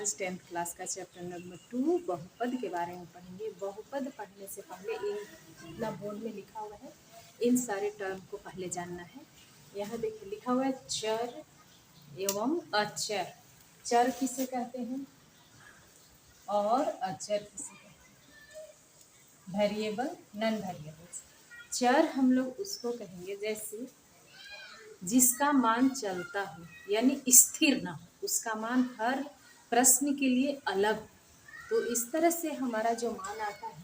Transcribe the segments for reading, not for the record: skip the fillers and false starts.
आज 10th class का chapter number 2 बहुपद के बारे में पढ़ेंगे। बहुपद पढ़ने से पहले इतना बोर्ड में लिखा हुआ है, इन सारे टर्म को पहले जानना है। यहाँ देखिए लिखा हुआ है चर एवं अचर। चर किसे कहते हैं और अचर किसे कहते हैं? Variable, non variables. चर हम लोग उसको कहेंगे जैसे जिसका मान चलता हो, यानी स्थिर ना हो, उसका मान हर प्रश्न के लिए अलग हो। तो इस तरह से हमारा जो मान आता है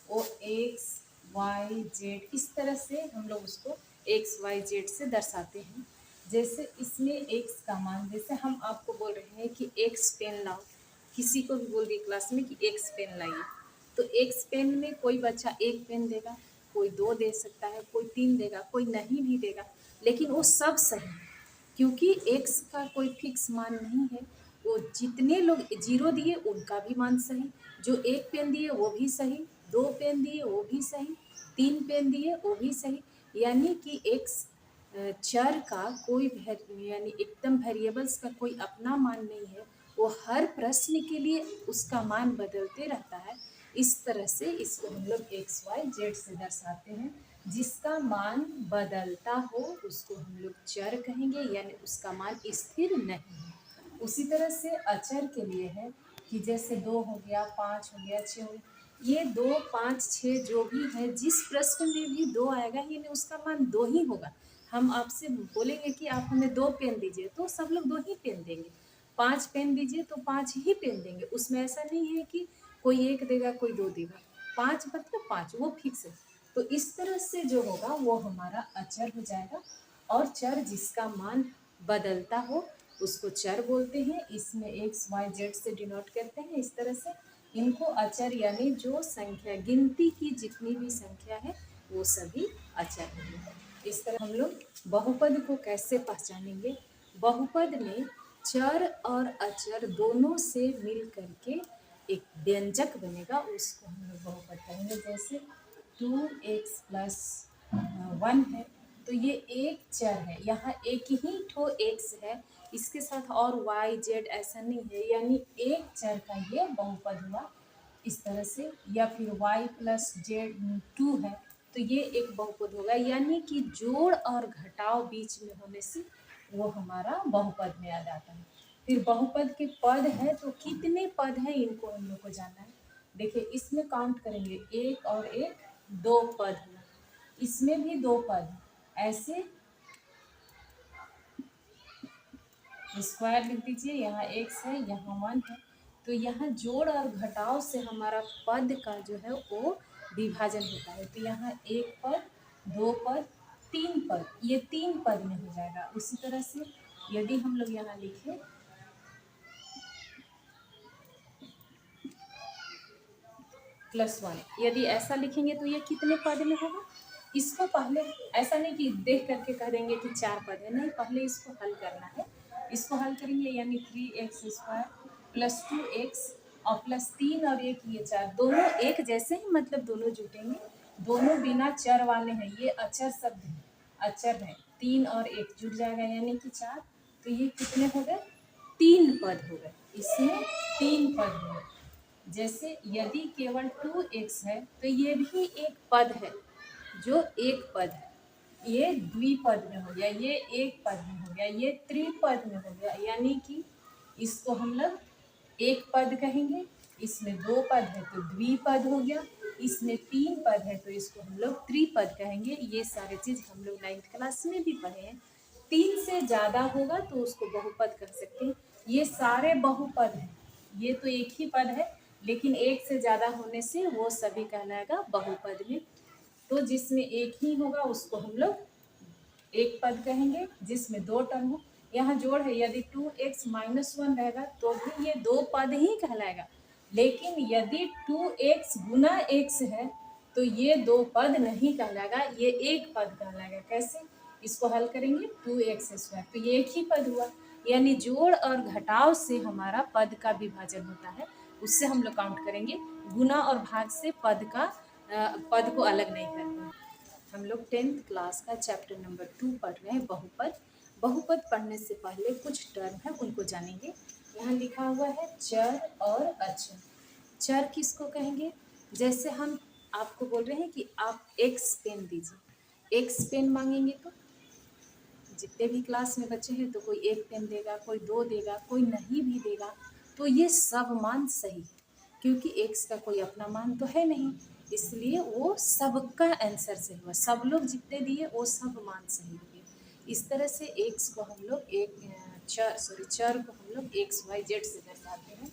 वो एक्स वाई जेड, इस तरह से हम लोग उसको एक्स वाई जेड से दर्शाते हैं। जैसे इसमें एक्स का मान, जैसे हम आपको बोल रहे हैं कि एक्स पेन लाओ, किसी को भी बोल दिए क्लास में कि एक्स पेन लाइए, तो एक्स पेन में कोई बच्चा एक पेन देगा, कोई दो दे सकता है, कोई तीन देगा, कोई नहीं भी देगा, लेकिन वो सब सही है क्योंकि एक्स का कोई फिक्स मान नहीं है। वो जितने लोग जीरो दिए उनका भी मान सही, जो एक पेन दिए वो भी सही, दो पेन दिए वो भी सही, तीन पेन दिए वो भी सही। यानी कि एक्स चर का कोई यानी एकदम वेरिएबल्स का कोई अपना मान नहीं है, वो हर प्रश्न के लिए उसका मान बदलते रहता है। इस तरह से इसको हम लोग एक्स वाई जेड से दर्शाते हैं। जिसका मान बदलता हो उसको हम लोग चर कहेंगे, यानी उसका मान स्थिर नहीं है। उसी तरह से अचर के लिए है कि जैसे 2 हो गया, 5 हो गया, 6 हो गया, ये 2 5 6 जो भी है, जिस प्रश्न में भी 2 आएगा यानी उसका मान 2 ही होगा। हम आपसे बोलेंगे कि आप हमें 2 पेन दीजिए तो सब लोग 2 ही पेन देंगे, 5 पेन दीजिए तो 5 ही पेन देंगे। उसमें ऐसा नहीं है कि कोई एक देगा कोई 2 देगा, 5 मतलब 5, वो फिक्स है। तो इस तरह से जो होगा वो हमारा अचर हो जाएगा। और चर जिसका मान बदलता हो उसको चर बोलते हैं। इसमें एक्स वाई जेड से डिनोट करते हैं। इस तरह से इनको अचर, यानी जो संख्या गिनती की जितनी भी संख्या है वो सभी अचर हैं। इस तरह हम लोग बहुपद को कैसे पहचानेंगे? बहुपद में चर और अचर दोनों से मिल करके एक व्यंजक बनेगा, उसको हम लोग बहुपद कहेंगे। जैसे 2x+1 है तो ये एक चर है, यहाँ एक ही ठो एक्स है, इसके साथ और वाई जेड ऐसा नहीं है, यानी एक चर का ये बहुपद हुआ इस तरह से। या फिर y+z2 है तो ये एक बहुपद होगा, यानी कि जोड़ और घटाव बीच में होने से वो हमारा बहुपद में आ जाता है। फिर बहुपद के पद है तो कितने पद हैं इनको हम लोग को जानना है। देखिए इसमें काउंट करेंगे, एक और एक 2 पद हुआ, इसमें भी 2 पद, ऐसे स्क्वायर लिख दीजिए। यहाँ x है, यहाँ 1 है, तो यहाँ जोड़ और घटाव से हमारा पद का जो है वो विभाजन होता है। तो यहाँ एक पद, 2 पद, 3 पद, ये 3 पद में हो जाएगा। उसी तरह से यदि हम लोग यहाँ लिखें +1, यदि ऐसा लिखेंगे तो ये कितने पद में होगा? इसको पहले ऐसा नहीं कि देख करके कह देंगे कि 4 पद है, नहीं, पहले इसको हल करना है। इसको हल करेंगे यानी 3x² + 2x और +3 और 1 ये 4, दोनों एक जैसे ही, मतलब दोनों जुटेंगे, दोनों बिना चर वाले हैं, ये अचर शब्द है, अचर है। 3 और 1 जुट जाएगा यानी कि 4, तो ये कितने हो गए? 3 पद हो गए, इसमें 3 पद हो गए। जैसे यदि केवल 2x है तो ये भी एक पद है, जो एक पद है, ये द्विपद में हो गया, ये एक पद में हो गया, ये त्रिपद में हो गया, यानी कि इसको हम लोग एक पद कहेंगे। इसमें 2 पद है तो द्विपद हो गया, इसमें 3 पद है तो इसको हम लोग त्रिपद कहेंगे। ये सारे चीज हम लोग 9th क्लास में भी पढ़े हैं। 3 से ज्यादा होगा तो उसको बहुपद कह सकते हैं। ये सारे बहुपद हैं, ये तो एक ही पद है, लेकिन एक से ज्यादा होने से वो सभी कहलाएगा बहुपद में। तो जिसमें एक ही होगा उसको हम लोग एक पद कहेंगे, जिसमें 2 टर्म हो। यहाँ जोड़ है, यदि 2x - 1 रहेगा तो भी ये 2 पद ही कहलाएगा, लेकिन यदि 2x गुना x है तो ये 2 पद नहीं कहलाएगा, ये एक पद कहलाएगा। कैसे? इसको हल करेंगे 2x², तो ये एक ही पद हुआ, यानी जोड़ और घटाव से हमारा पद का विभाजन होता है, उससे हम लोग काउंट करेंगे। गुना और भाग से पद को अलग नहीं करते। हम लोग 10th क्लास का चैप्टर नंबर 2 पढ़ रहे हैं, बहुपद। बहुपद पढ़ने से पहले कुछ टर्म है उनको जानेंगे। यहाँ लिखा हुआ है चर और अचर। चर किसको कहेंगे? जैसे हम आपको बोल रहे हैं कि आप एक्स पेन दीजिए, एक्स पेन मांगेंगे तो जितने भी क्लास में बच्चे हैं तो कोई एक पेन देगा, कोई दो देगा, कोई नहीं भी देगा, तो ये सब मान सही है क्योंकि एक्स का कोई अपना मान तो है नहीं, इसलिए वो सबका आंसर सही हुआ। सब लोग जितने दिए वो सब मान सही हुए। इस तरह से एक्स को हम लोग चर को हम लोग एक्स वाई जेड से दर्शाते हैं।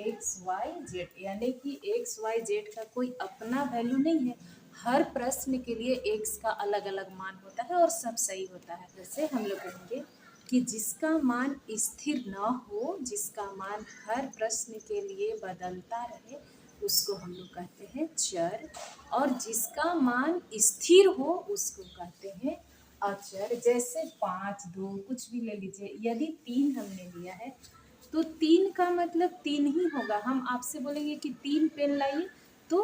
एक्स वाई जेड यानी कि एक्स वाई जेड का कोई अपना वैल्यू नहीं है। हर प्रश्न के लिए एक्स का अलग अलग मान होता है और सब सही होता है। जैसे हम लोग कहेंगे कि जिसका मान स्थिर न हो, जिसका मान हर प्रश्न के लिए बदलता रहे, उसको हम लोग कहते हैं चर। और जिसका मान स्थिर हो उसको कहते हैं अचर। जैसे 5, 2 कुछ भी ले लीजिए। यदि 3 हमने लिया है तो 3 का मतलब 3 ही होगा। हम आपसे बोलेंगे कि 3 पेन लाइए तो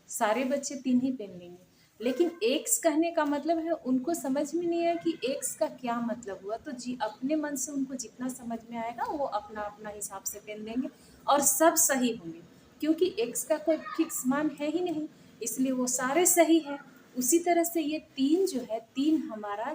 सारे बच्चे 3 ही पेन लेंगे, लेकिन एक्स कहने का मतलब है उनको समझ में नहीं आया कि एक्स का क्या मतलब हुआ, तो जी अपने मन से उनको जितना समझ में आएगा वो अपना अपना हिसाब से पेन लेंगे और सब सही होंगे क्योंकि एक्स का कोई फिक्स मान है ही नहीं, इसलिए वो सारे सही है। उसी तरह से ये 3 जो है, 3 हमारा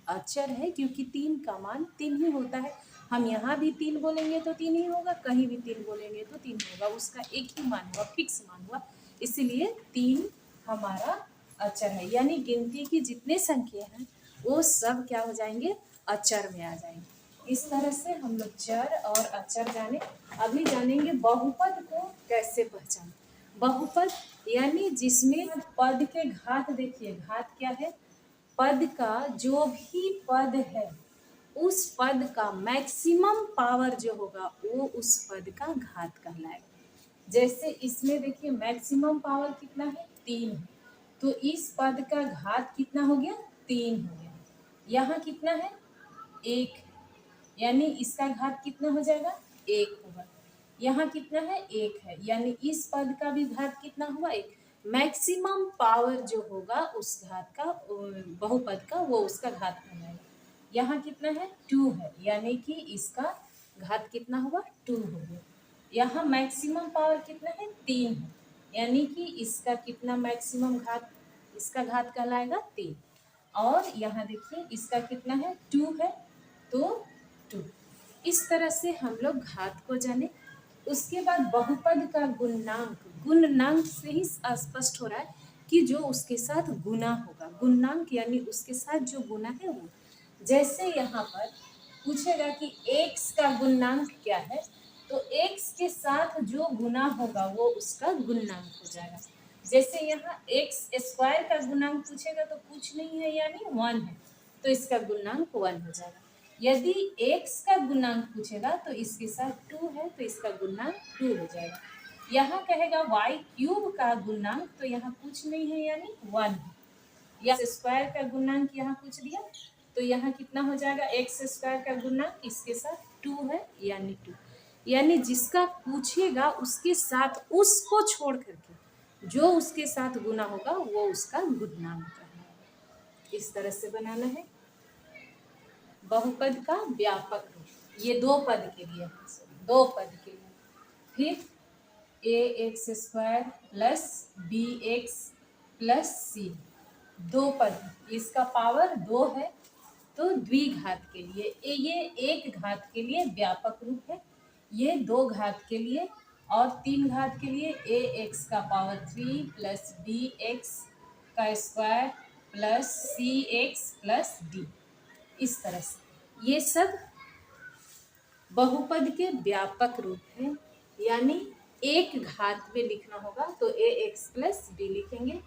अचर है क्योंकि 3 का मान 3 ही होता है। हम यहाँ भी 3 बोलेंगे तो 3 ही होगा, कहीं भी 3 बोलेंगे तो 3 होगा, उसका एक ही मान हुआ, फिक्स मान हुआ, इसलिए 3 हमारा अचर है। यानी गिनती की जितने संख्या हैं वो सब क्या हो जाएंगे? अचर में आ जाएंगे। इस तरह से हम लोग चर और अचर जाने। अभी जानेंगे बहुपद को कैसे पहचाने। बहुपद यानी जिसमें पद के घात, देखिए घात क्या है? पद का जो भी पद है उस पद का मैक्सिमम पावर जो होगा वो उस पद का घात कहलाएगा। जैसे इसमें देखिए मैक्सिमम पावर कितना है? 3 है, तो इस पद का घात कितना हो गया? 3 हो गया। यहाँ कितना है? 1 है, यानी इसका घात कितना हो जाएगा? 1 होगा। यहाँ कितना है? 1 है, यानी इस पद का भी घात कितना हुआ? 1। मैक्सिमम पावर जो होगा उस घात का, बहुपद का, वो उसका घात कहलाएगा। यहाँ कितना है? 2 है, यानी कि इसका घात कितना हुआ? 2 हो गया। यहाँ मैक्सिमम पावर कितना है? 3 है, यानी कि इसका कितना मैक्सिमम घात, इसका घात कहलाएगा 3। और यहाँ देखिए इसका कितना है? 2 है, तो 2। इस तरह से हम लोग घात को जाने। उसके बाद बहुपद का गुणनांक, गुणनांक से ही स्पष्ट हो रहा है कि जो उसके साथ गुना होगा। गुणनांक यानी उसके साथ जो गुना है वो। जैसे यहाँ पर पूछेगा कि x का गुणनांक क्या है, तो x के साथ जो गुना होगा वो उसका गुणनांक हो जाएगा। जैसे यहाँ x स्क्वायर का गुणनांक पूछेगा तो कुछ नहीं है, यानी 1 है, तो इसका गुणनांक 1 हो जाएगा। यदि x का गुणनांक पूछेगा तो इसके साथ 2 है, तो इसका गुणनांक 2 हो जाएगा। यहाँ कहेगा y क्यूब का गुणनांक, तो यहाँ कुछ नहीं है, यानी 1 है। या स्क्वायर का गुणनांक यहाँ पूछ दिया, तो यहाँ कितना हो जाएगा? एक्स स्क्वायर का गुणनांक इसके साथ 2 है, यानी 2। यानी जिसका पूछेगा उसके साथ, उसको छोड़ करके जो उसके साथ गुना होगा वो उसका गुणनांक है। इस तरह से बनाना है बहुपद का व्यापक रूप। ये 2 पद के लिए, 2 पद के लिए। फिर a x square plus b x plus c, 2 पद, इसका पावर 2 है, तो द्विघात के लिए ये 1 घात के लिए व्यापक रूप है, ये 2 घात के लिए, और 3 घात के लिए ए एक्स का पावर 3 प्लस बी एक्स का square plus c x plus d. इस तरह से ये सब बहुपद के व्यापक रूप हैं। यानी 1 घात में लिखना होगा तो ए एक्स प्लस डी लिखेंगे।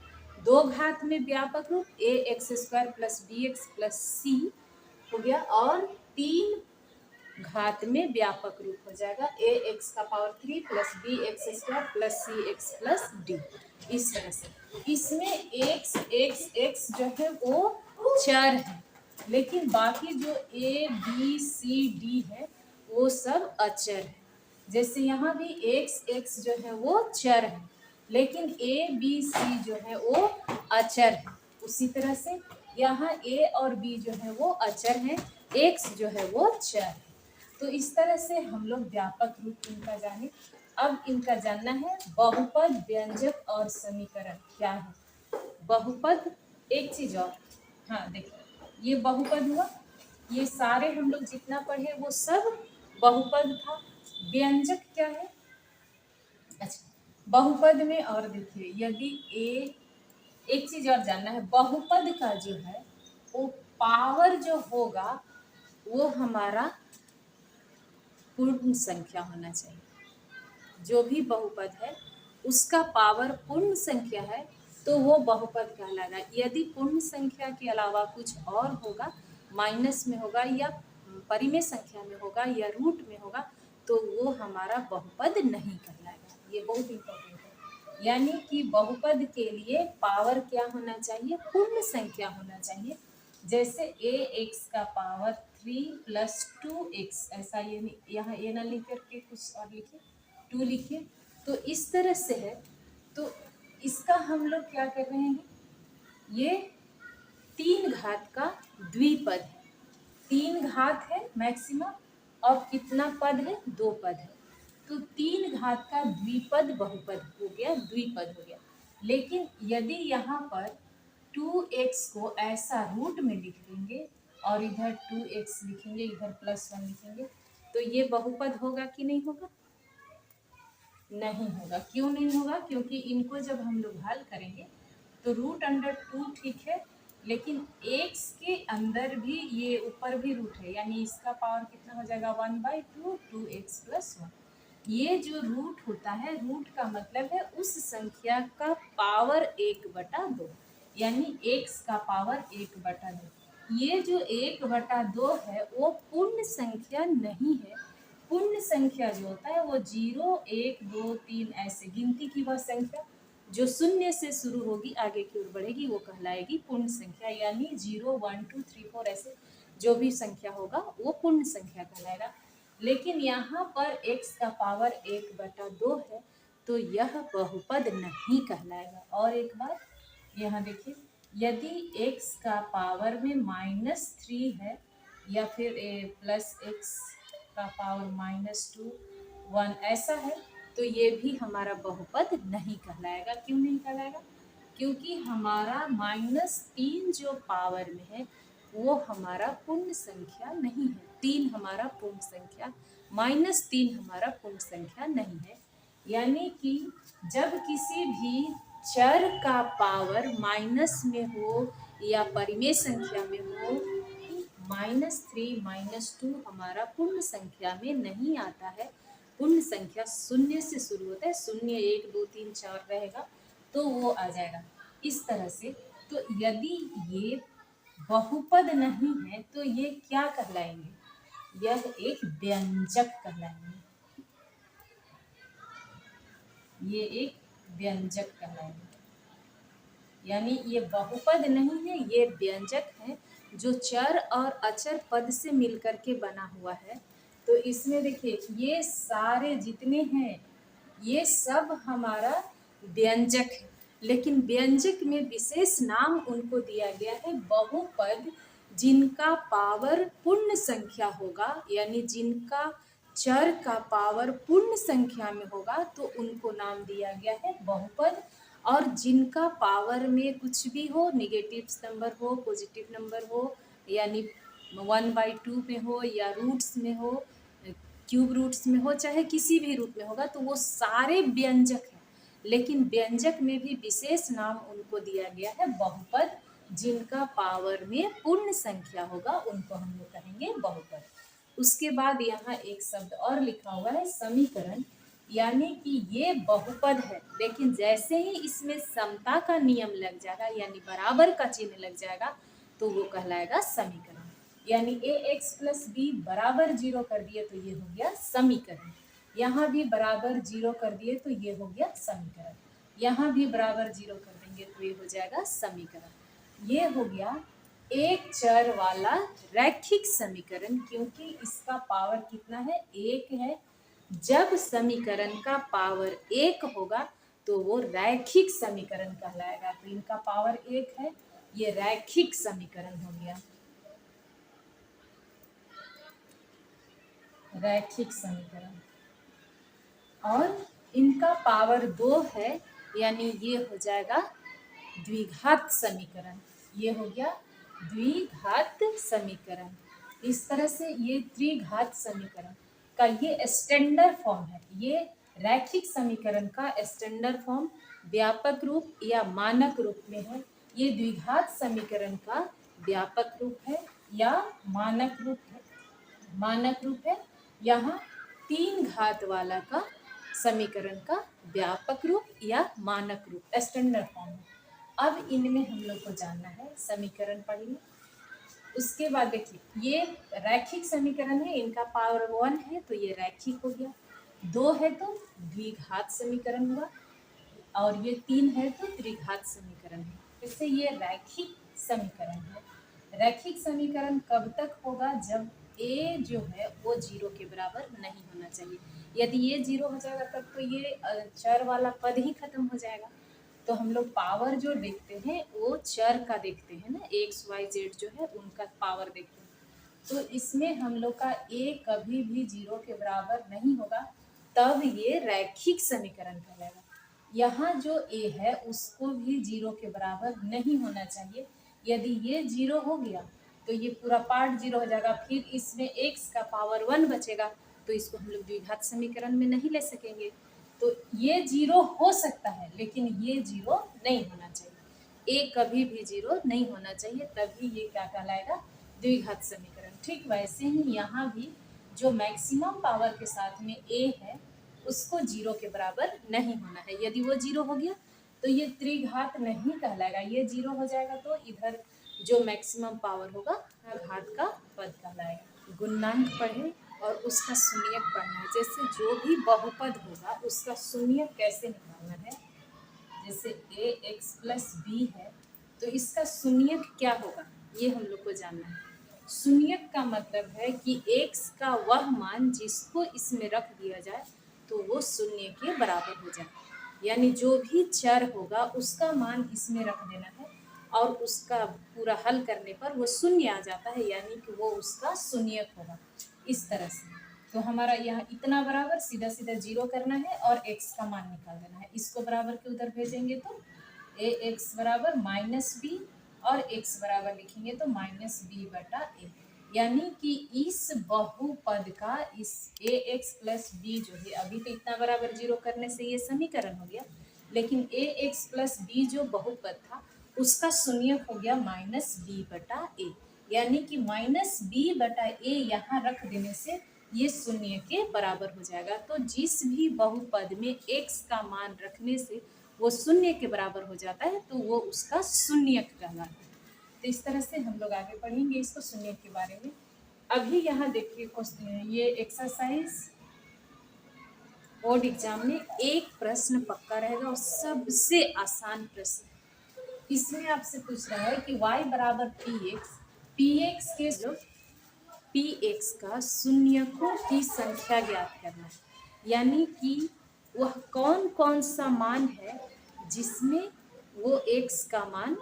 2 घात में व्यापक रूप a x square plus b x plus c हो गया, और 3 घात में व्यापक रूप हो जाएगा ए एक्स का power 3 plus b x square plus c x plus d. इस तरह से इसमें एक्स एक्स एक्स जो है वो चर है, लेकिन बाकी जो ए बी सी डी है वो सब अचर है। जैसे यहाँ भी एक्स एक्स जो है वो चर है, लेकिन ए बी सी जो है वो अचर है। उसी तरह से यहाँ ए और बी जो है वो अचर है, एक्स जो है वो चर है। तो इस तरह से हम लोग व्यापक रूप इनका जाने। अब इनका जानना है बहुपद, व्यंजक और समीकरण क्या है। बहुपद, एक चीज और, हाँ देखिए ये बहुपद हुआ, ये सारे हम लोग जितना पढ़े वो सब बहुपद था। व्यंजक क्या है, अच्छा बहुपद में, और देखिए यदि एक चीज और जानना है, बहुपद का जो है वो पावर जो होगा वो हमारा पूर्ण संख्या होना चाहिए। जो भी बहुपद है उसका पावर पूर्ण संख्या है तो वो बहुपद कहलाएगा। यदि पूर्ण संख्या के अलावा कुछ और होगा, माइनस में होगा या परिमेय संख्या में होगा या रूट में होगा, तो वो हमारा बहुपद नहीं कहलाएगा। ये बहुत इंपॉर्टेंट है। यानी कि बहुपद के लिए पावर क्या होना चाहिए, पूर्ण संख्या होना चाहिए। जैसे ए एक्स का पावर 3 + 2x, ऐसा ये यहाँ ए ना लिख करके कुछ और लिखिए, 2 लिखिए। तो इस तरह से है, तो इसका हम लोग क्या कर रहे हैं, ये 3 घात का द्विपद है। 3 घात है मैक्सिमम और कितना पद है, 2 पद है। तो 3 घात का द्विपद बहुपद हो गया, द्विपद हो गया। लेकिन यदि यहाँ पर 2x को ऐसा रूट में लिख देंगे और इधर 2x लिखेंगे, इधर +1 लिखेंगे, तो ये बहुपद होगा कि नहीं होगा, नहीं होगा। क्यों नहीं होगा, क्योंकि इनको जब हम लोग हल करेंगे तो √2 ठीक है, लेकिन x के अंदर भी ये ऊपर भी रूट है, यानी इसका पावर कितना हो जाएगा, 1/2 2x + 1। ये जो रूट होता है, रूट का मतलब है उस संख्या का पावर 1/2, यानी x का पावर 1/2। ये जो 1/2 है वो पूर्ण संख्या नहीं है। पूर्ण संख्या जो होता है वो 0 1 2 3 ऐसे गिनती की वह संख्या जो शून्य से शुरू होगी आगे की ओर बढ़ेगी वो कहलाएगी पूर्ण संख्या। यानी 0 1 2 3 4 ऐसे जो भी संख्या होगा वो पूर्ण संख्या कहलाएगा। लेकिन यहाँ पर x का पावर 1/2 है तो यह बहुपद नहीं कहलाएगा। और एक बात यहाँ देखिए, यदि x का पावर में -3 है या फिर +x का पावर -2 1 ऐसा है, तो ये भी हमारा बहुपद नहीं कहलाएगा। क्यों नहीं कहलाएगा, क्योंकि हमारा -3 जो पावर में है वो हमारा पूर्ण संख्या नहीं है। 3 हमारा पूर्ण संख्या, -3 हमारा पूर्ण संख्या नहीं है। यानी कि जब किसी भी चर का पावर माइनस में हो या परिमेय संख्या में हो, -3 -2 हमारा पूर्ण संख्या में नहीं आता है। पूर्ण संख्या शून्य से शुरू होता है, 0 1 2 3 4 रहेगा तो वो आ जाएगा इस तरह से। तो यदि ये बहुपद नहीं है तो ये क्या कहलाएंगे, यह एक व्यंजक कहलाएंगे, ये एक व्यंजक कहलाएंगे। यानी ये बहुपद नहीं है, ये व्यंजक है जो चर और अचर पद से मिलकर के बना हुआ है। तो इसमें देखिए ये सारे जितने हैं ये सब हमारा व्यंजक है, लेकिन व्यंजक में विशेष नाम उनको दिया गया है बहुपद। जिनका पावर पूर्ण संख्या होगा, यानी जिनका चर का पावर पूर्ण संख्या में होगा तो उनको नाम दिया गया है बहुपद। और जिनका पावर में कुछ भी हो, निगेटिव नंबर हो, पॉजिटिव नंबर हो, यानी 1/2 में हो या रूट्स में हो, क्यूब रूट्स में हो, चाहे किसी भी रूट में होगा, तो वो सारे व्यंजक हैं। लेकिन व्यंजक में भी विशेष नाम उनको दिया गया है बहुपद। जिनका पावर में पूर्ण संख्या होगा उनको हम लोग कहेंगे बहुपद। उसके बाद यहाँ एक शब्द और लिखा हुआ है समीकरण, यानी कि ये बहुपद है, लेकिन जैसे ही इसमें समता का नियम लग जाएगा यानी बराबर का चिन्ह लग जाएगा तो वो कहलाएगा समीकरण। यानी ax + b बराबर 0 कर दिए तो ये हो गया समीकरण। यहाँ भी बराबर 0 कर दिए तो ये हो गया समीकरण। यहाँ भी बराबर 0 कर देंगे तो ये हो जाएगा समीकरण। ये हो गया एक चर वाला रैखिक समीकरण, क्योंकि इसका पावर कितना है, 1 है। जब समीकरण का पावर 1 होगा तो वो रैखिक समीकरण कहलाएगा। तो इनका पावर 1 है, ये रैखिक समीकरण हो गया। रैखिक समीकरण, और इनका पावर 2 है, यानी ये हो जाएगा द्विघात समीकरण। ये हो गया द्विघात समीकरण। इस तरह से ये त्रिघात समीकरण का ये स्टैंडर्ड फॉर्म है। ये रैखिक समीकरण का स्टैंडर्ड फॉर्म व्यापक रूप या मानक रूप में है। ये द्विघात समीकरण का व्यापक रूप है या मानक रूप है। मानक रूप है। यहाँ 3 घात वाला का समीकरण का व्यापक रूप या मानक रूप स्टैंडर्ड फॉर्म है। अब इनमें हम लोग को जानना है, समीकरण पढ़िए। उसके बाद देखिए ये रैखिक समीकरण है, इनका पावर 1 है तो ये रैखिक हो गया, 2 है तो द्विघात समीकरण हुआ, और ये 3 है तो त्रिघात समीकरण है। इससे ये रैखिक समीकरण है। रैखिक समीकरण कब तक होगा? जब a जो है वो 0 के बराबर नहीं होना चाहिए। यदि ये 0 हो जाएगा तब तो ये चर वाला पद ही खत्म हो जाएगा। तो हम लोग पावर जो देखते हैं वो चर का देखते हैं ना, एक्स वाई जेड जो है उनका पावर देखते हैं। तो इसमें हम लोग का a कभी भी 0 के बराबर नहीं होगा, तब ये रैखिक समीकरण कहलाएगा। यहाँ जो a है उसको भी 0 के बराबर नहीं होना चाहिए। यदि ये 0 हो गया तो ये पूरा पार्ट 0 हो जाएगा, फिर इसमें x का पावर 1 बचेगा, तो इसको हम लोग द्विघात समीकरण में नहीं ले सकेंगे। तो ये 0 हो सकता है लेकिन ये 0 नहीं होना चाहिए। a कभी भी 0 नहीं होना चाहिए, तभी ये क्या कहलाएगा? द्विघात समीकरण। ठीक वैसे ही यहाँ भी जो मैक्सिमम पावर के साथ में a है उसको 0 के बराबर नहीं होना है। यदि वो 0 हो गया तो ये त्रिघात नहीं कहलाएगा। ये 0 हो जाएगा तो इधर जो मैक्सिमम पावर होगा घात का पद कहलाएगा। गुणांक पढ़े और उसका शून्यक पढ़ना है। जैसे जो भी बहुपद होगा उसका शून्यक कैसे निकालना है। जैसे ax प्लस b है तो इसका शून्यक क्या होगा ये हम लोग को जानना है। शून्यक का मतलब है कि x का वह मान जिसको इसमें रख दिया जाए तो वो शून्य के बराबर हो जाए। यानी जो भी चर होगा उसका मान इसमें रख देना है और उसका पूरा हल करने पर वो शून्य आ जाता है, यानी कि वो उसका शून्यक होगा। इस तरह से तो हमारा यहाँ इतना बराबर सीधा सीधा 0 करना है और x का मान निकाल देना है। इसको बराबर के उधर भेजेंगे तो ax बराबर -b और x बराबर लिखेंगे तो -b/a, यानी कि इस बहुपद का इस ax प्लस b जो है, अभी तो इतना बराबर 0 करने से ये समीकरण हो गया, लेकिन ax प्लस b जो बहुपद था उसका शून्यक हो गया -b/a, यानी कि -b/a यहाँ रख देने से ये शून्य के बराबर हो जाएगा। तो जिस भी बहुपद में x का मान रखने से वो शून्य के बराबर हो जाता है तो वो उसका शून्यक कहलाता है। तो इस तरह से हम लोग आगे पढ़ेंगे इसको शून्य के बारे में। अभी यहाँ देखिए क्वेश्चन, ये एक्सरसाइज बोर्ड एग्जाम में एक प्रश्न पक्का रहेगा और सबसे आसान प्रश्न। इसमें आपसे पूछ रहा है कि y बराबर px के px का शून्यकों की संख्या ज्ञात करना है, यानी कि वह कौन कौन सा मान है जिसमें वो x का मान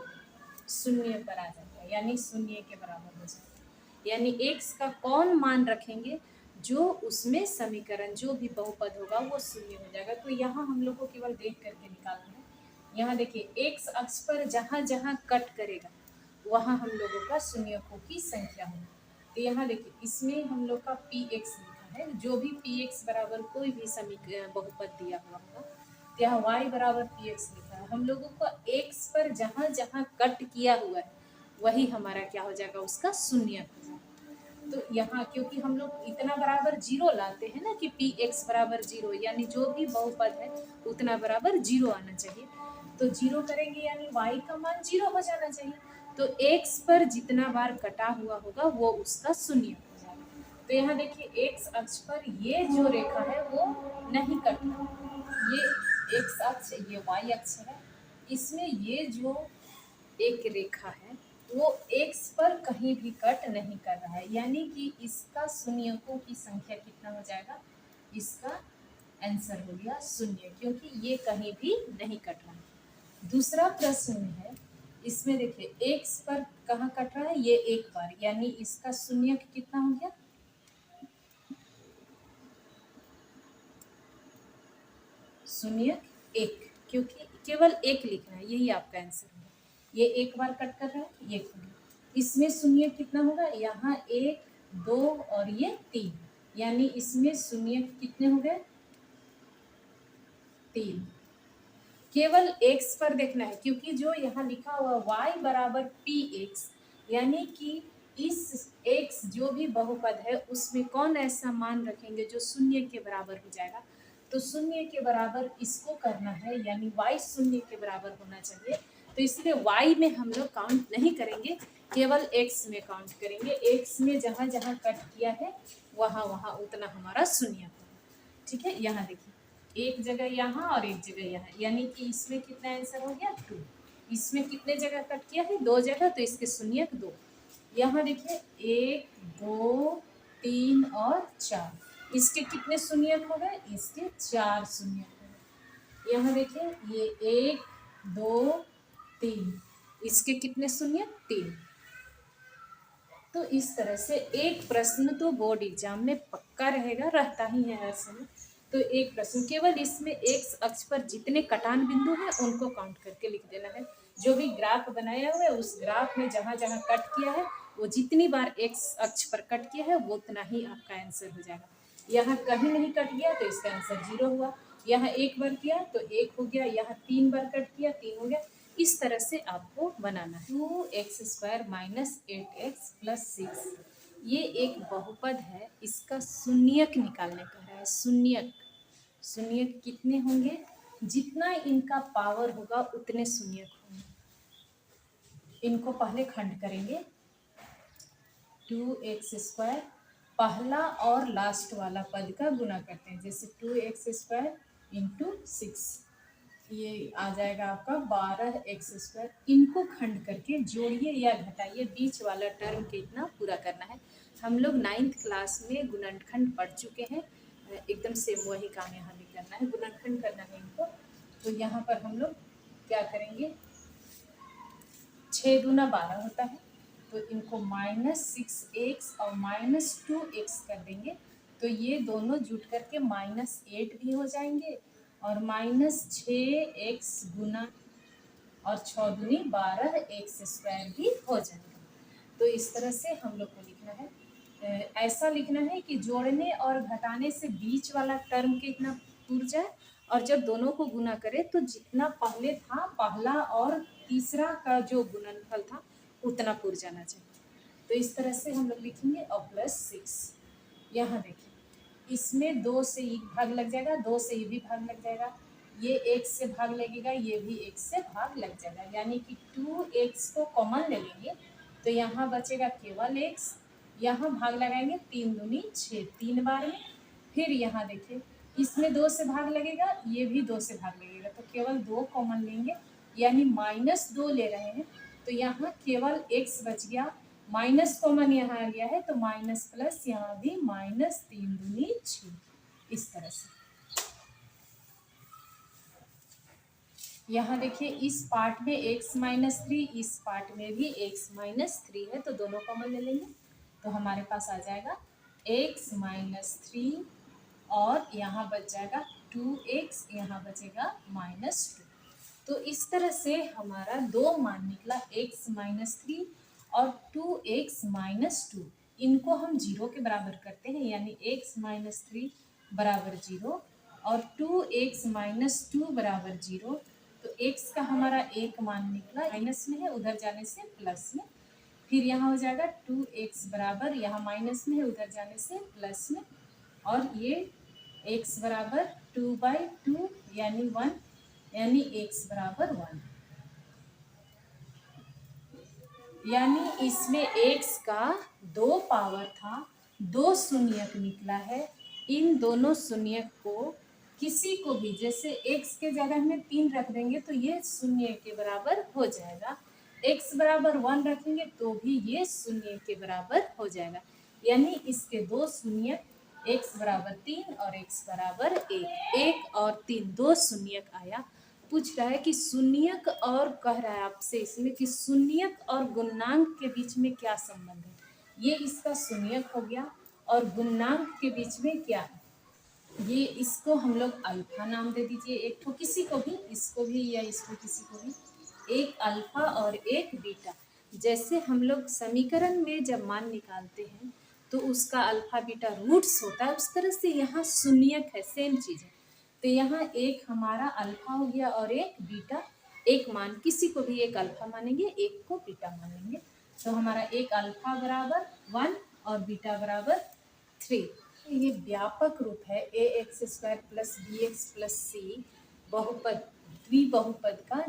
शून्य पर आ जाता है, यानी शून्य के बराबर हो जाता है। यानी x का कौन मान रखेंगे जो उसमें समीकरण जो भी बहुपद होगा वो शून्य हो जाएगा। तो यहाँ हम लोग को केवल देख करके निकालना है। यहाँ देखिए x अक्ष पर जहाँ जहाँ कट करेगा वहाँ हम लोगों का शून्यकों की संख्या होगी। तो यहाँ देखिए इसमें हम लोग का px लिखा है, जो भी px बराबर कोई भी समीकरण बहुपद दिया हुआ होगा, तो यहाँ y बराबर px लिखा है। हम लोगों का x पर जहाँ जहाँ कट किया हुआ है वही हमारा क्या हो जाएगा, उसका शून्य हो जाएगा। तो यहाँ क्योंकि हम लोग इतना बराबर 0 लाते हैं ना कि px बराबर 0, यानी जो भी बहुपद है उतना बराबर 0 आना चाहिए। तो 0 करेंगे यानी y का मान 0 हो जाना चाहिए। तो x पर जितना बार कटा हुआ होगा वो उसका शून्य हो जाएगा। तो यहाँ देखिए x अक्ष पर ये जो रेखा है वो नहीं कट रहा, ये x अक्ष ये y अक्ष है, इसमें ये जो एक रेखा है वो x पर कहीं भी कट नहीं कर रहा है, यानी कि इसका शून्यकों की संख्या कितना हो जाएगा, इसका आंसर हो गया 0, क्योंकि ये कहीं भी नहीं कट रहा है। दूसरा प्रश्न में है, इसमें देखिए x पर कहाँ कट रहा है, ये एक बार, यानी इसका शून्यक कितना हो गया, शून्य एक, क्योंकि केवल एक लिखना है, यही आपका आंसर होगा। ये एक बार कट कर रहा है, ये हो गया। इसमें शून्य कितना होगा, यहाँ एक, दो और ये तीन, यानी इसमें शून्य कितने हो गए, तीन। केवल x पर देखना है, क्योंकि जो यहाँ लिखा हुआ y बराबर px, यानी कि इस x जो भी बहुपद है उसमें कौन ऐसा मान रखेंगे जो शून्य के बराबर हो जाएगा। तो शून्य के बराबर इसको करना है, यानी y शून्य के बराबर होना चाहिए। तो इसलिए y में हम लोग काउंट नहीं करेंगे, केवल x में काउंट करेंगे। x में जहाँ जहाँ कट किया है वहाँ वहाँ उतना हमारा शून्य होगा। ठीक है, यहाँ देखिए एक जगह यहाँ और एक जगह यहाँ, यानी कि इसमें कितना आंसर हो गया 2। इसमें कितने जगह कट किया है, 2 जगह, तो इसके शून्य 2। यहाँ देखिए 1 2 3 और 4, इसके कितने शून्य हो गए, इसके 4 शून्य हो गए। यहाँ देखिए ये 1 2 3, इसके कितने शून्य, 3। तो इस तरह से एक प्रश्न तो बोर्ड एग्जाम में पक्का रहेगा, रहता ही है हर समय। तो एक प्रश्न केवल इसमें एक्स अक्ष पर जितने कटान बिंदु हैं उनको काउंट करके लिख देना है। जो भी ग्राफ बनाया हुआ है उस ग्राफ में जहाँ जहाँ कट किया है वो जितनी बार एक्स अक्ष पर कट किया है वो उतना ही आपका आंसर हो जाएगा। यहाँ कहीं नहीं कट गया तो इसका आंसर 0 हुआ। यहाँ एक बार किया तो 1 हो गया, यहाँ 3 बार कट किया 3 हो गया। इस तरह से आपको बनाना है। 2x² माइनस 8x प्लस 6, ये एक बहुपद है, इसका शून्यक निकालने का है। शून्यक, शून्यक कितने होंगे, जितना इनका पावर होगा उतने शून्यक होंगे। इनको पहले खंड करेंगे। 2x² पहला और लास्ट वाला पद का गुना करते हैं, जैसे 2x² इंटू 6, ये आ जाएगा आपका 12x²। इनको खंड करके जोड़िए या घटाइए, बीच वाला टर्म के इतना पूरा करना है। हम लोग 9th क्लास में गुणनखंड पढ़ चुके हैं, एकदम सेम वही काम यहाँ भी करना है, गुणनखंड करना है इनको। तो यहाँ पर हम लोग क्या करेंगे, 6 दूना 12 होता है, तो इनको -6x और -2x कर देंगे, तो ये दोनों जुट करके -8 भी हो जाएंगे और -6x गुना और 6 दूनी 12x² भी हो जाएगा। तो इस तरह से हम लोग को लिखना है, ऐसा लिखना है कि जोड़ने और घटाने से बीच वाला टर्म कितना पूर जाए, और जब दोनों को गुना करें तो जितना पहले था, पहला और तीसरा का जो गुणनफल था उतना पूर जाना चाहिए। तो इस तरह से हम लोग लिखेंगे और प्लस 6। यहाँ देखिए इसमें 2 से ये भाग लग जाएगा, 2 से ये भी भाग लग जाएगा, ये 1 से भाग लगेगा, ये भी 1 से भाग लग जाएगा, यानी कि 2x को कॉमन ले लेंगे तो यहाँ बचेगा केवल x। यहाँ भाग लगाएंगे 3 दूनी 6, 3 बार में। फिर यहाँ देखिए इसमें 2 से भाग लगेगा, ये भी 2 से भाग लगेगा, तो केवल 2 कॉमन लेंगे, यानी -2 ले रहे हैं, तो यहाँ केवल x बच गया। माइनस कॉमन यहाँ आ गया है तो माइनस प्लस यहाँ भी -3 दूनी 6, इस तरह से। यहाँ देखिए इस पार्ट में x -3, इस पार्ट में भी x -3 है, तो दोनों कॉमन ले लेंगे, तो हमारे पास आ जाएगा x -3 और यहाँ बच जाएगा 2x, यहाँ बचेगा -2। तो इस तरह से हमारा 2 मान निकला, x -3 और 2x -2। इनको हम 0 के बराबर करते हैं, यानी x -3 बराबर 0 और 2x -2 बराबर 0। तो x का हमारा एक मान निकला, माइनस में है उधर जाने से प्लस में, फिर यहाँ हो जाएगा 2x बराबर, यहाँ माइनस में है उधर जाने से प्लस में, और ये x बराबर 2/2 यानी 1, यानी x बराबर 1। यानी इसमें x का 2 पावर था, 2 शून्यक निकला है। इन दोनों शून्यक को किसी को भी, जैसे x के जगह में 3 रख देंगे तो ये शून्य के बराबर हो जाएगा, x बराबर 1 रखेंगे तो भी ये शून्य के बराबर हो जाएगा। यानी इसके 2 शून्यक, x बराबर 3 और x बराबर 1, 1 और 3 2 शून्यक आया। पूछ रहा है कि शून्यक और कह रहा है आपसे इसमें कि शून्यक और गुणांक के बीच में क्या संबंध है। ये इसका शून्यक हो गया और गुणांक के बीच में क्या है, ये इसको हम लोग अल्फा नाम दे दीजिए, एक तो किसी को भी, इसको भी या इसको किसी को भी, एक अल्फा और एक बीटा। जैसे हम लोग समीकरण में जब मान निकालते हैं तो उसका अल्फा बीटा रूट्स होता है, उस तरह से यहाँ शून्यक है, सेम चीज़ है। तो यहाँ एक हमारा अल्फा हो गया और एक बीटा, एक मान किसी को भी एक अल्फा मानेंगे, एक को बीटा मानेंगे। तो हमारा एक अल्फा बराबर 1 और बीटा बराबर 3। ये व्यापक रूप है a x square plus b x plus c, बहुपद, द्विबहुपद का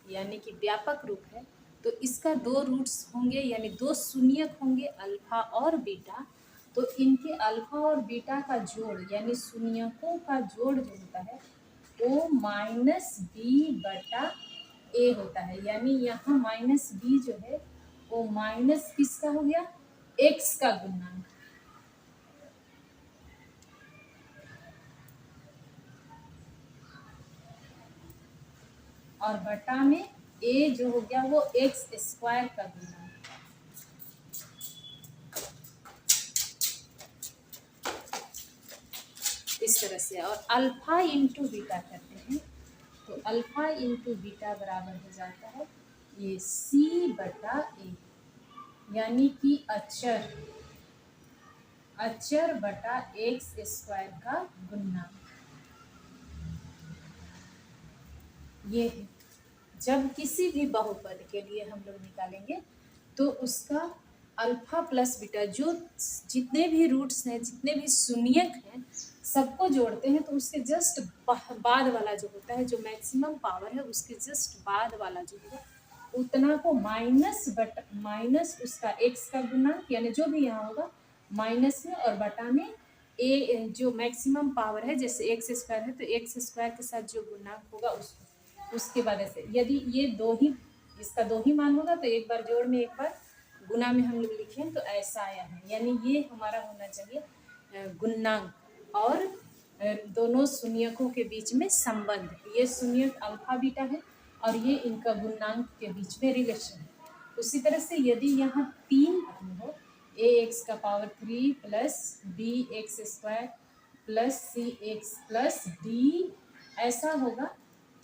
यानी कि व्यापक रूप है। तो इसका दो रूट्स होंगे यानी दो शून्यक होंगे, अल्फा और बीटा। तो इनके अल्फा और बीटा का जोड़ यानी शून्यकों का जोड़ जो होता है वो माइनस बी बटा ए होता है। यानी यहाँ माइनस बी जो है वो माइनस किसका हो गया, एक्स का गुणा, और बटा में ए जो हो गया वो एक्स स्क्वायर का गुना। इस तरह से, और अल्फा इंटू बीटा करते हैं तो अल्फा इंटू बीटा बराबर हो जाता है ये सी बटा ए, यानी कि अचर, अचर बटा एक्स स्क्वायर का गुना। ये है जब किसी भी बहुपद के लिए हम लोग निकालेंगे तो उसका अल्फा प्लस बीटा, जो जितने भी रूट्स हैं, जितने भी शून्यक हैं, सबको जोड़ते हैं तो उसके जस्ट बाद वाला जो होता है, जो मैक्सिमम पावर है उसके जस्ट बाद वाला जो होगा उतना को माइनस उसका एक्स का गुणा, यानी जो भी यहाँ होगा माइनस में, और बटा में ए जो मैक्सिमम पावर है, जैसे एक्स स्क्वायर है तो एक्स स्क्वायर के साथ जो गुणा होगा उसको, उसके बाद ऐसे यदि ये दो ही, इसका दो ही मान होगा तो एक बार जोड़ में एक बार गुना में हम लोग लिखें तो ऐसा आया है। यानी ये हमारा होना चाहिए गुणांक और दोनों शून्यकों के बीच में संबंध। ये शून्यक अल्फा बीटा है और ये इनका गुणांक के बीच में रिलेशन है। उसी तरह से यदि यहाँ तीन हो, ए एक्स का power 3 plus b x square plus c x plus d ऐसा होगा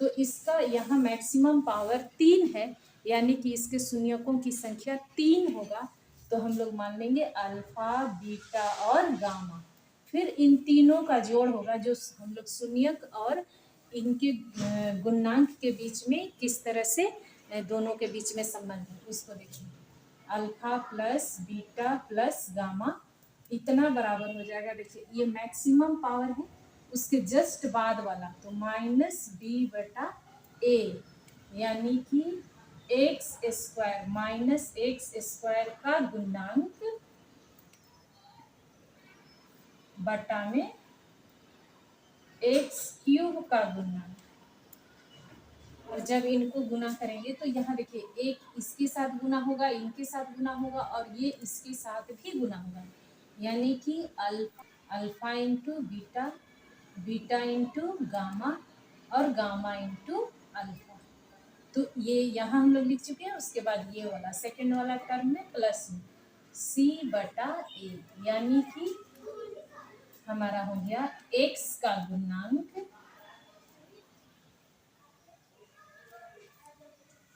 तो इसका यहाँ मैक्सिमम पावर 3 है, यानी कि इसके शून्यकों की संख्या 3 होगा। तो हम लोग मान लेंगे अल्फा बीटा और गामा, फिर इन तीनों का जोड़ होगा जो हम लोग शून्यक और इनके गुणांक के बीच में किस तरह से दोनों के बीच में संबंध है उसको देखिए। Alpha plus beta plus gamma इतना बराबर हो जाएगा, देखिए ये मैक्सिमम पावर है, उसके जस्ट बाद वाला तो माइनस बी बटा ए, यानी कि x square minus x square का गुणांक बटा में एक्स क्यूब का गुणांक। और जब इनको गुना करेंगे तो यहाँ देखिए एक इसके साथ गुना होगा, इनके साथ गुना होगा और ये इसके साथ भी गुना होगा, यानी कि alpha into beta, beta into gamma और गामा इंटू अल्फा। तो ये यहाँ हम लोग लिख चुके हैं। उसके बाद ये वाला सेकंड वाला टर्म में प्लस में सी बटा ए, यानी कि हमारा हो गया एक्स का गुणांक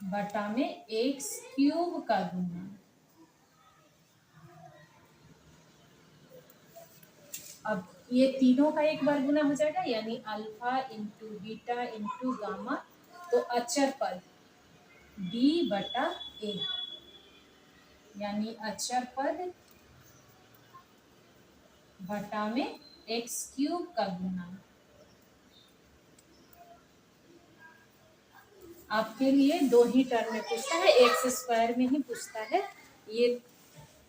बटा में एक्स क्यूब का गुणांक। अब ये तीनों का एक बार गुना हो जाएगा, यानी alpha into beta into gamma, तो अचर पद बी बटा ए, यानी अचर पद बटा में एक्स क्यूब का गुना। आपके लिए दो ही टर्म में पूछता है, एक्स स्क्वायर में ही पूछता है, ये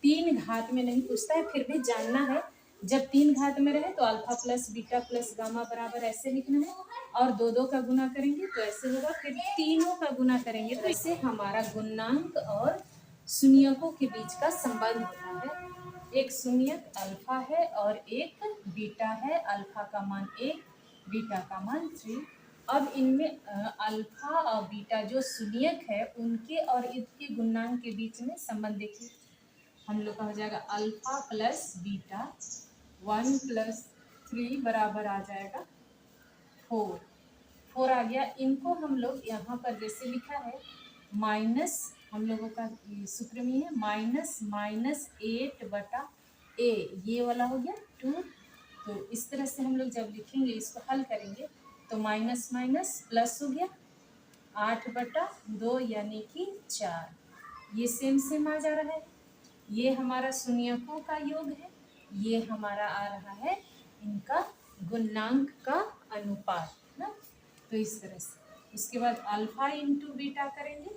तीन घात में नहीं पूछता है। फिर भी जानना है, जब तीन घात में रहे तो alpha plus beta plus gamma बराबर ऐसे लिखना है, और दो दो का गुना करेंगे तो ऐसे होगा, फिर तीनों का गुना करेंगे तो इससे हमारा गुणांक और शून्यकों के बीच का संबंध होता है। एक शून्यक अल्फा है और एक बीटा है, अल्फा का मान 1, बीटा का मान 3। अब इनमें अल्फा और बीटा जो शून्यक है उनके और इनके गुणांक के बीच में संबंध देखिए। हम लोग का हो जाएगा अल्फा प्लस बीटा 1 प्लस 3 बराबर आ जाएगा 4, 4 आ गया। इनको हम लोग यहाँ पर जैसे लिखा है माइनस, हम लोगों का सूत्र में है माइनस माइनस 8/a, ये वाला हो गया 2। तो इस तरह से हम लोग जब लिखेंगे, इसको हल करेंगे तो माइनस माइनस प्लस हो गया 8/2 यानी कि 4। ये सेम सेम आ जा रहा है। ये हमारा शून्यकों का योग है, ये हमारा आ रहा है इनका गुणांक का अनुपात ना। तो इस तरह से उसके बाद अल्फा इंटू बीटा करेंगे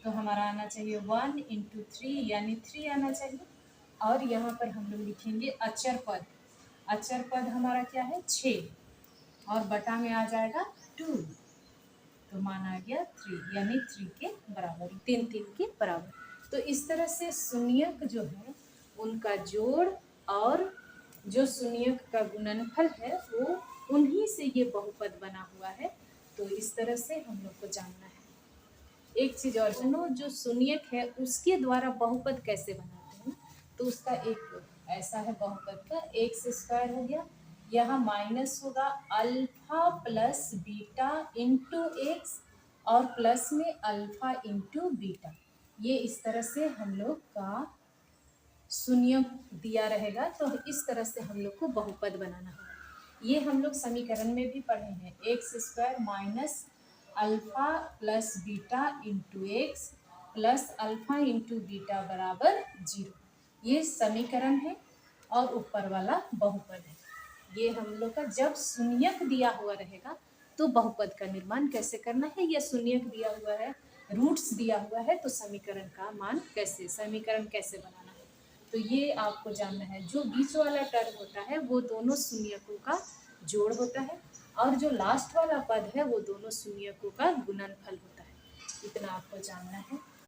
तो हमारा आना चाहिए 1 इंटू 3 यानी 3 आना चाहिए। और यहाँ पर हम लोग लिखेंगे अचर पद, अचर पद हमारा क्या है 6 और बटा में आ जाएगा 2, तो मान आ गया 3 यानी 3 के बराबर, 3 3 के बराबर। तो इस तरह से शून्यक जो है उनका जोड़ और जो शून्यक का गुणनफल है वो उन्हीं से ये बहुपद बना हुआ है। तो इस तरह से हम लोग को जानना है। एक चीज और सुनो, जो शून्यक है उसके द्वारा बहुपद कैसे बनाते हैं, तो उसका एक ऐसा है बहुपद का, एक्स स्क्वायर हो गया, यहाँ माइनस होगा alpha plus beta into x और प्लस में अल्फा इंटू बीटा। ये इस तरह से हम लोग का शून्य दिया रहेगा, तो इस तरह से हम लोग को बहुपद बनाना होगा। ये हम लोग समीकरण में भी पढ़े हैं, x square minus alpha plus beta into x plus alpha into beta बराबर 0। ये समीकरण है और ऊपर वाला बहुपद है। ये हम लोग का जब शून्यक दिया हुआ रहेगा तो बहुपद का निर्माण कैसे करना है, या शून्यक दिया हुआ है, रूट्स दिया हुआ है, तो समीकरण का मान कैसे, समीकरण कैसे बनाना है, तो ये आपको जानना है। जो बीच वाला टर्म होता है वो दोनों शून्यकों का जोड़ होता है और जो लास्ट वाला पद है वो दोनों शून्यकों का गुणनफल होता है। इतना आपको जानना है।